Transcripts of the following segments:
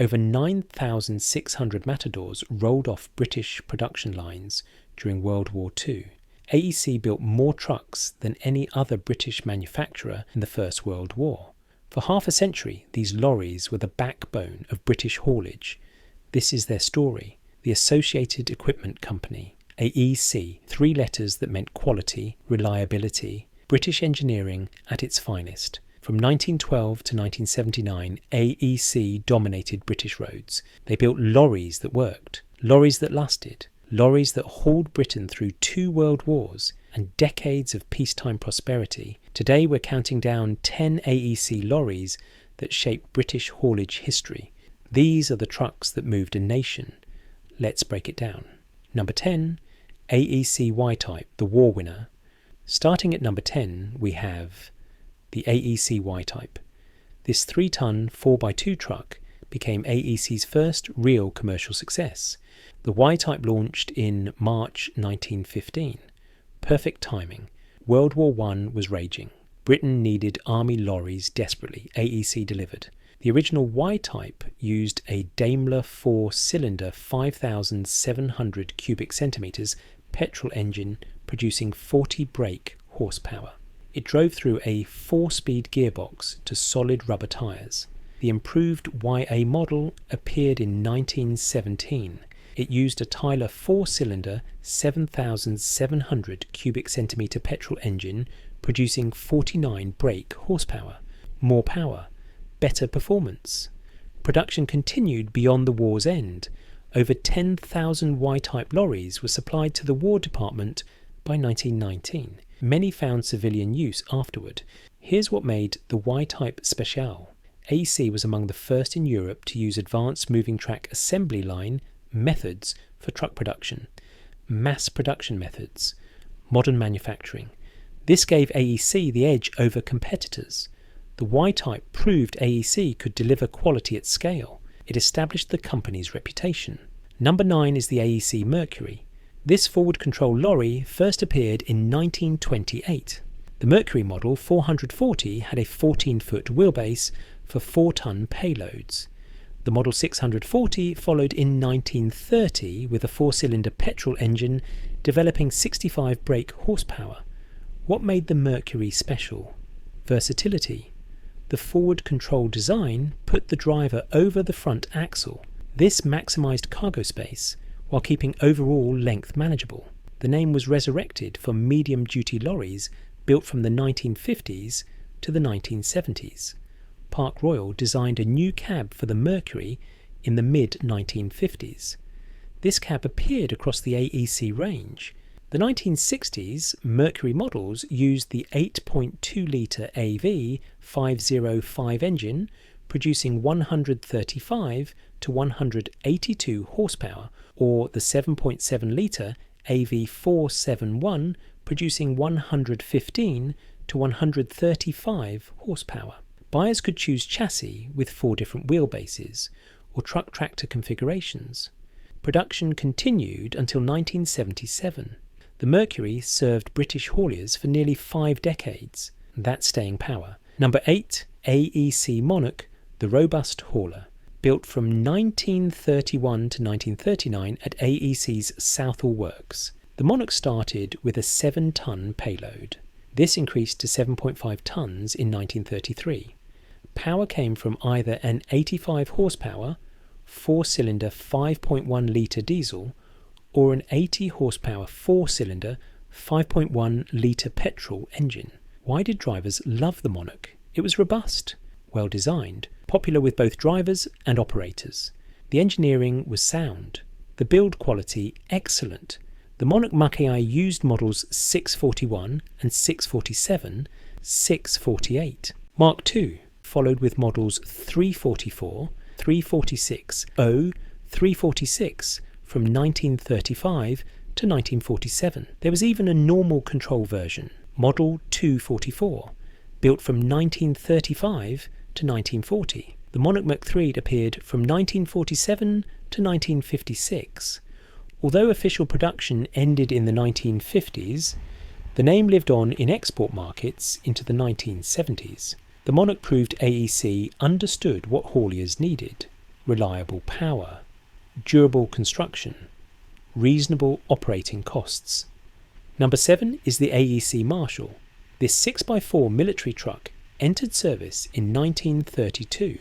Over 9,600 Matadors rolled off British production lines during World War II. AEC built more trucks than any other British manufacturer in the First World War. For half a century, these lorries were the backbone of British haulage. This is their story. The Associated Equipment Company, AEC, 3 letters that meant quality, reliability, British engineering at its finest. From 1912 to 1979, AEC dominated British roads. They built lorries that worked, lorries that lasted, lorries that hauled Britain through 2 world wars and decades of peacetime prosperity. Today we're counting down 10 AEC lorries that shaped British haulage history. These are the trucks that moved a nation. Let's break it down. Number 10, AEC Y Type, the war winner. Starting at number 10, we have the AEC Y Type. This 3-ton 4x2 truck became AEC's first real commercial success. The Y Type launched in March 1915. Perfect timing. World War I was raging. Britain needed army lorries desperately. AEC delivered. The original Y Type used a Daimler 4-cylinder 5,700 cubic centimetres petrol engine producing 40 brake horsepower. It drove through a 4-speed gearbox to solid rubber tyres. The improved YA model appeared in 1917. It used a Tyler 4-cylinder 7,700 cubic centimetre petrol engine producing 49 brake horsepower. More power, better performance. Production continued beyond the war's end. Over 10,000 Y-type lorries were supplied to the War Department by 1919. Many found civilian use afterward. Here's what made the Y-type special. AEC was among the first in Europe to use advanced moving track assembly line methods for truck production, mass production methods, modern manufacturing. This gave AEC the edge over competitors. The Y-type proved AEC could deliver quality at scale. It established the company's reputation. Number 9 is the AEC Mercury. This forward control lorry first appeared in 1928. The Mercury model 440 had a 14-foot wheelbase for 4-ton payloads. The Model 640 followed in 1930 with a 4-cylinder petrol engine developing 65 brake horsepower. What made the Mercury special? Versatility. The forward control design put the driver over the front axle. This maximised cargo space while keeping overall length manageable. The name was resurrected for medium-duty lorries built from the 1950s to the 1970s. Park Royal designed a new cab for the Mercury in the mid-1950s. This cab appeared across the AEC range. The 1960s Mercury models used the 8.2-litre AV 505 engine, producing 135 to 182 horsepower, or the 7.7-litre AV 471, producing 115 to 135 horsepower. Buyers could choose chassis with 4 different wheelbases, or truck-tractor configurations. Production continued until 1977. The Mercury served British hauliers for nearly 5 decades. That's staying power. Number 8, AEC Monarch, the robust hauler. Built from 1931 to 1939 at AEC's Southall Works. The Monarch started with a 7-ton payload. This increased to 7.5 tons in 1933. Power came from either an 85 horsepower, 4-cylinder 5.1-litre diesel, or an 80 horsepower 4-cylinder 5.1-litre petrol engine. Why did drivers love the Monarch? It was robust, well designed, popular with both drivers and operators. The engineering was sound. The build quality excellent. The Monarch Mach-E used models 641 and 647, 648. Mark II followed with models 344, 346, 346 from 1935 to 1947. There was even a normal control version, Model 244, built from 1935 to 1940. The Monarch Mach III appeared from 1947 to 1956. Although official production ended in the 1950s, the name lived on in export markets into the 1970s. The Monarch proved AEC understood what hauliers needed. reliable power, durable construction, reasonable operating costs. Number 7 is the AEC Marshall. This 6x4 military truck entered service in 1932.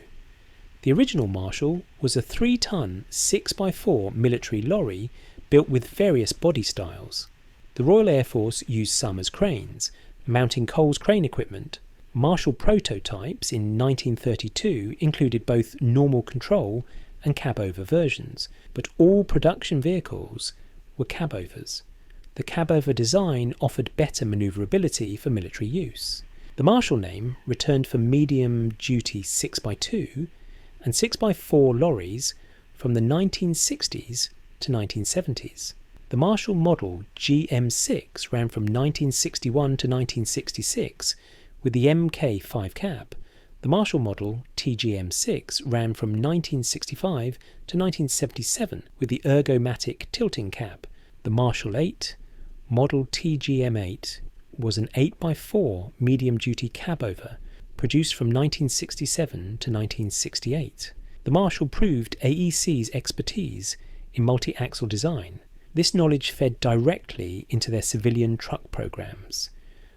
The original Marshall was a 3-ton 6x4 military lorry built with various body styles. The Royal Air Force used some as cranes, mounting Coles crane equipment. Marshall prototypes in 1932 included both normal control and cab-over versions, but all production vehicles were cab-overs. The cab-over design offered better manoeuvrability for military use. The Marshall name returned for medium-duty 6x2 and 6x4 lorries from the 1960s to 1970s. The Marshall model GM6 ran from 1961 to 1966 with the MK5 cab. The Marshall model TGM6 ran from 1965 to 1977 with the ergomatic tilting cab. The Marshall 8 model TGM8 was an 8x4 medium-duty cab-over produced from 1967 to 1968. The Marshall proved AEC's expertise in multi-axle design. This knowledge fed directly into their civilian truck programs.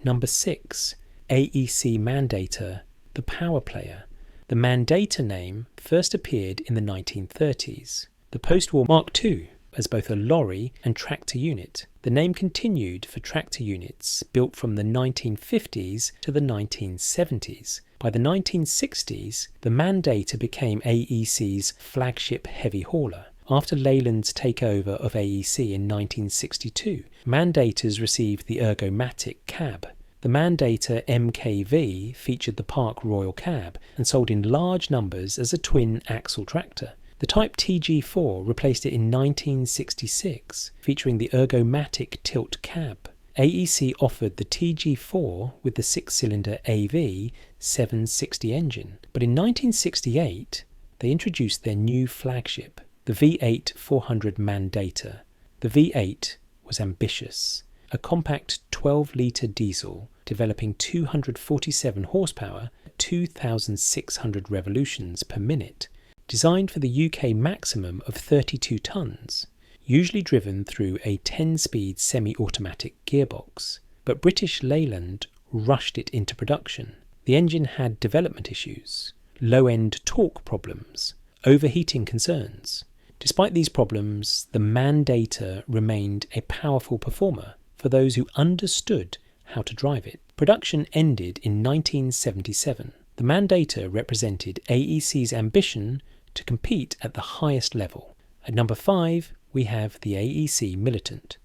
Number 6, AEC Mandator, the power player. The Mandator name first appeared in the 1930s. The post-war Mark II as both a lorry and tractor unit. The name continued for tractor units built from the 1950s to the 1970s. By the 1960s, the Mandator became AEC's flagship heavy hauler. After Leyland's takeover of AEC in 1962, Mandators received the ergomatic cab. The Mandator MKV featured the Park Royal cab and sold in large numbers as a twin-axle tractor. The Type TG4 replaced it in 1966, featuring the ergomatic tilt cab. AEC offered the TG4 with the 6-cylinder AV 760 engine, but in 1968 they introduced their new flagship, the V8 400 Mandator. The V8 was ambitious, a compact 12-litre diesel developing 247 horsepower at 2,600 revolutions per minute, designed for the UK maximum of 32 tonnes, usually driven through a 10-speed semi-automatic gearbox. But British Leyland rushed it into production. The engine had development issues, low-end torque problems, overheating concerns. Despite these problems, the Mandator remained a powerful performer for those who understood how to drive it. Production ended in 1977. The Mandator represented AEC's ambition to compete at the highest level. At number 5, we have the AEC Militant,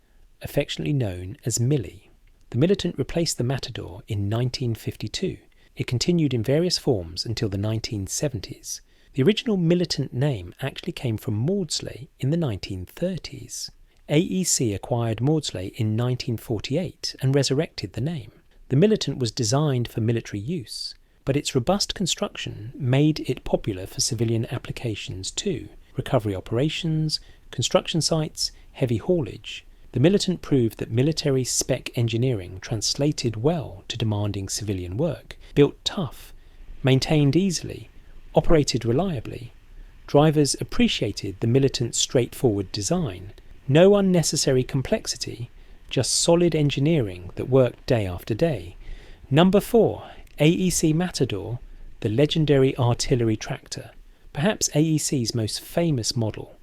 affectionately known as Millie. The Militant replaced the Matador in 1952. It continued in various forms until the 1970s. The original Militant name actually came from Maudsley in the 1930s. AEC acquired Maudsley in 1948 and resurrected the name. The Militant was designed for military use, but its robust construction made it popular for civilian applications too: recovery operations, construction sites, heavy haulage. The Militant proved that military spec engineering translated well to demanding civilian work, built tough, maintained easily, operated reliably. Drivers appreciated the Militant's straightforward design. No unnecessary complexity, just solid engineering that worked day after day. Number 4, AEC Matador, the legendary artillery tractor, perhaps AEC's most famous model.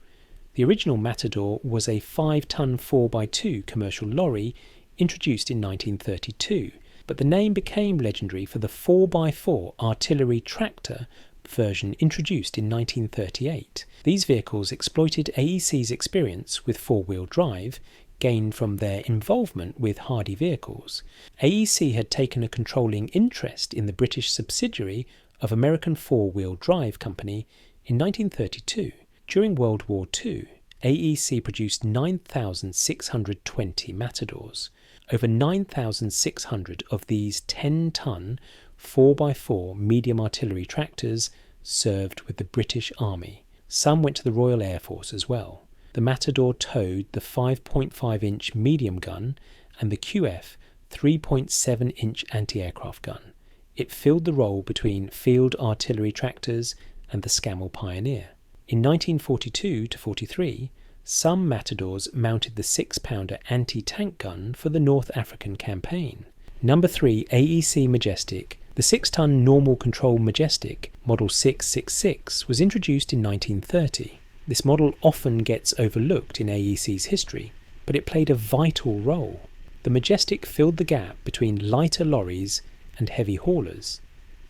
The original Matador was a 5-ton 4x2 commercial lorry introduced in 1932, but the name became legendary for the 4x4 artillery tractor version introduced in 1938. These vehicles exploited AEC's experience with four-wheel drive, gained from their involvement with hardy vehicles. AEC had taken a controlling interest in the British subsidiary of American Four-Wheel Drive Company in 1932. During World War II, AEC produced 9,620 Matadors. Over 9,600 of these 10-ton 4x4 medium artillery tractors served with the British Army. Some went to the Royal Air Force as well. The Matador towed the 5.5-inch medium gun and the QF 3.7-inch anti-aircraft gun. It filled the role between field artillery tractors and the Scammell Pioneer. In 1942 to 43, some Matadors mounted the 6-pounder anti-tank gun for the North African campaign. Number 3, AEC Majestic. The 6-ton normal control Majestic, Model 666, was introduced in 1930. This model often gets overlooked in AEC's history, but it played a vital role. The Majestic filled the gap between lighter lorries and heavy haulers.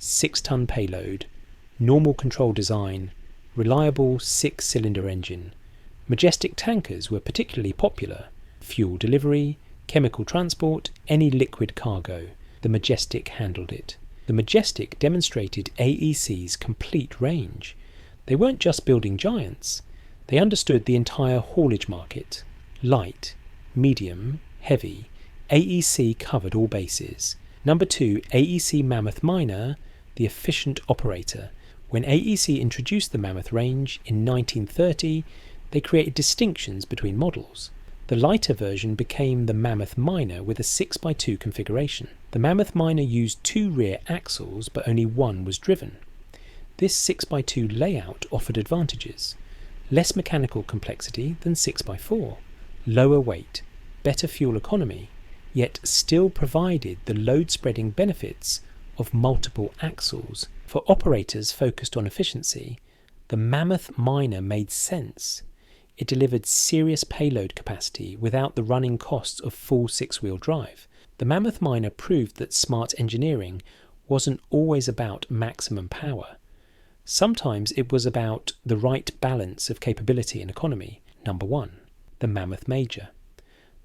6-ton payload, normal control design, reliable 6-cylinder engine. Majestic tankers were particularly popular. Fuel delivery, chemical transport, any liquid cargo. The Majestic handled it. The Majestic demonstrated AEC's complete range. They weren't just building giants. They understood the entire haulage market. Light, medium, heavy. AEC covered all bases. Number 2, AEC Mammoth Miner, the efficient operator. When AEC introduced the Mammoth range in 1930, they created distinctions between models. The lighter version became the Mammoth Miner with a 6x2 configuration. The Mammoth Miner used 2 rear axles, but only one was driven. This 6x2 layout offered advantages. Less mechanical complexity than 6x4, lower weight, better fuel economy, yet still provided the load-spreading benefits of multiple axles. For operators focused on efficiency, the Mammoth Miner made sense. It delivered serious payload capacity without the running costs of full 6-wheel drive. The Mammoth Miner proved that smart engineering wasn't always about maximum power. Sometimes it was about the right balance of capability and economy. Number 1, the Mammoth Major.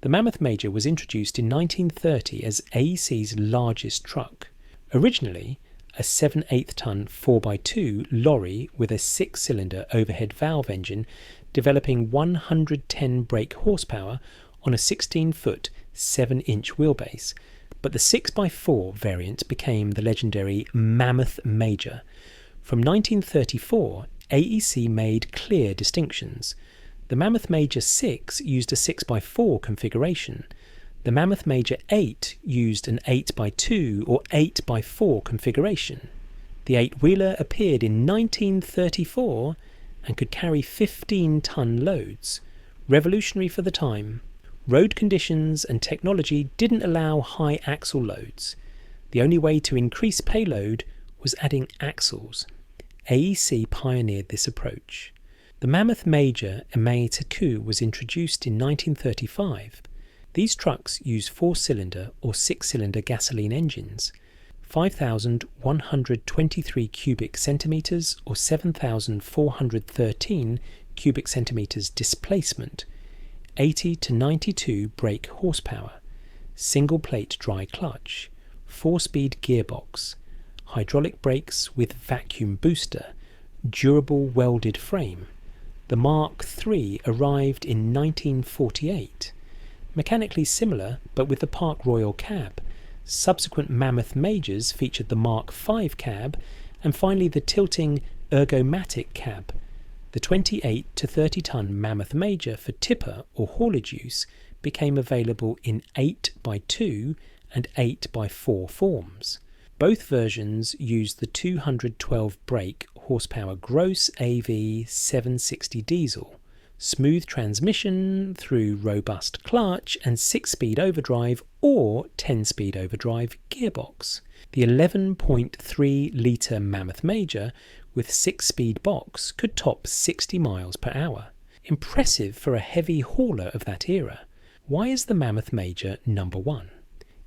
The Mammoth Major was introduced in 1930 as AEC's largest truck. Originally, a 7/8-ton 4x2 lorry with a 6-cylinder overhead valve engine developing 110 brake horsepower on a 16-foot, 7-inch wheelbase, but the 6x4 variant became the legendary Mammoth Major. From 1934, AEC made clear distinctions. The Mammoth Major 6 used a 6x4 configuration. The Mammoth Major 8 used an 8x2 or 8x4 configuration. The 8-wheeler appeared in 1934 and could carry 15-ton loads, revolutionary for the time. Road conditions and technology didn't allow high axle loads. The only way to increase payload was adding axles. AEC pioneered this approach. The Mammoth Major Matador was introduced in 1935. These trucks use 4-cylinder or 6-cylinder gasoline engines, 5,123 cubic centimetres or 7,413 cubic centimetres displacement, 80 to 92 brake horsepower, single-plate dry clutch, 4-speed gearbox, hydraulic brakes with vacuum booster, durable welded frame. The Mark III arrived in 1948. Mechanically similar, but with the Park Royal cab. Subsequent Mammoth Majors featured the Mark V cab, and finally the tilting ergomatic cab. The 28 to 30-ton Mammoth Major for tipper or haulage use became available in 8x2 and 8x4 forms. Both versions used the 212 brake horsepower gross AV 760 diesel, smooth transmission through robust clutch and 6-speed overdrive or 10-speed overdrive gearbox. The 11.3-litre Mammoth Major with 6-speed box could top 60 miles per hour. Impressive for a heavy hauler of that era. Why is the Mammoth Major number 1?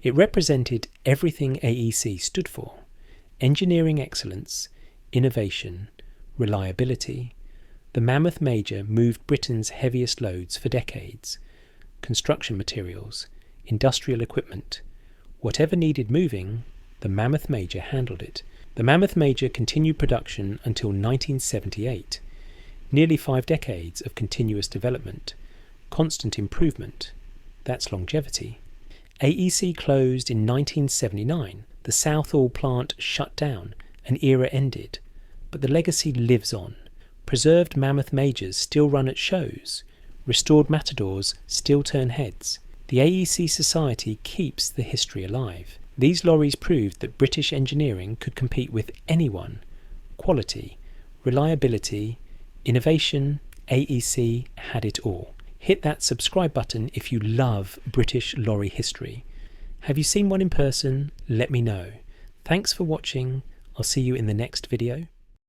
It represented everything AEC stood for: engineering excellence, innovation, reliability. The Mammoth Major moved Britain's heaviest loads for decades. Construction materials, industrial equipment. Whatever needed moving, the Mammoth Major handled it. The Mammoth Major continued production until 1978. Nearly 5 decades of continuous development, constant improvement. That's longevity. AEC closed in 1979. The Southall plant shut down. An era ended. But the legacy lives on. Preserved Mammoth Majors still run at shows. Restored Matadors still turn heads. The AEC Society keeps the history alive. These lorries proved that British engineering could compete with anyone. Quality, reliability, Innovation, AEC had it all. Hit that subscribe button if you love British lorry history. Have you seen one in person? Let me know. Thanks for watching. I'll see you in the next video.